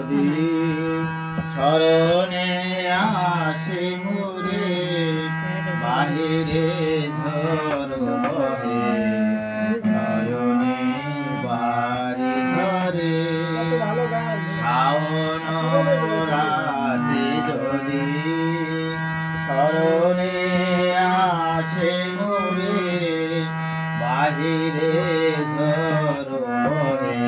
যদি স্মরণে আসে মোরে বাহিরে ঝড় বহে নয়নে বাড়ি ঝরে শাওন রাতে যদি স্মরণে আসে মোরে বাহিরে ঝড় বহে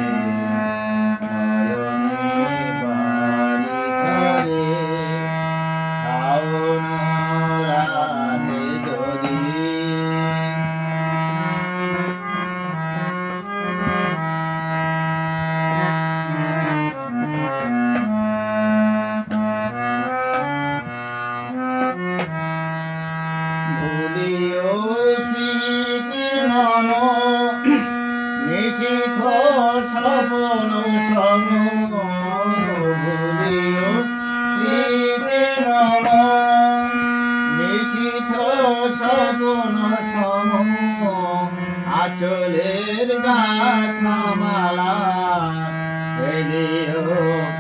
ভুলিও স্মৃতি মন নিশিথ স্বপন সম ভুলিও স্মৃতি মন নিশিথ স্বপন সম আঁচলের গাথা মালা ফেলিও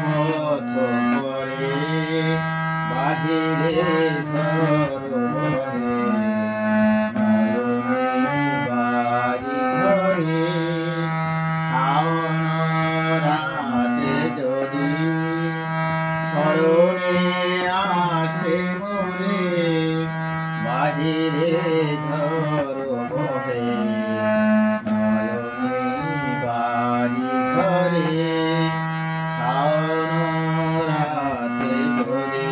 পথ করে বাহিরে ঝড় বহে নয়নে বাড়ি ঝরে শাওন রাতে যদি স্মরণে আসে মোরে বাহিরে ঝড় বহে নয়নে বাড়ি ঝরে শাওন রাতে যদি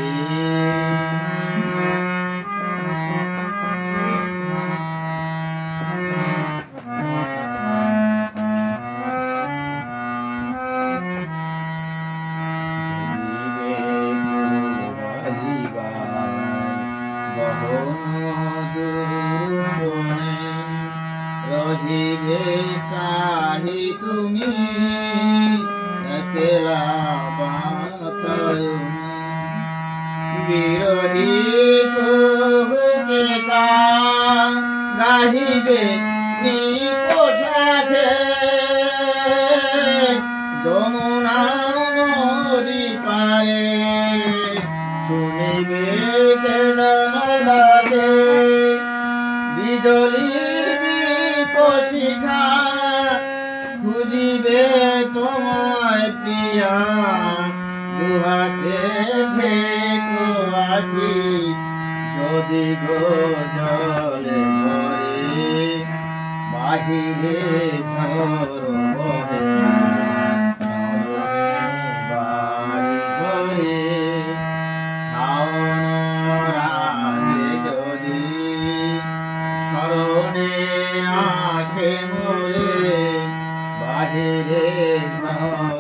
রহিবে চাহি তুমি একলা বাতায়নে বিরহী কুহুকে গাহিবে নিপোষাখে যমুনা নদী পারে শুনিবে কেদার ডাকে বিজলির দীপ শিখা খুঁজিবে তোমায় প্রিয়া দুহাতে ঠেকো আছি যদি গো জলে ভরে বাহিরে ঝড় বহে বাড়ি ঝরে শাওন রাতে যদি স্মরণে আসে মোরে বাহিরে ঝড়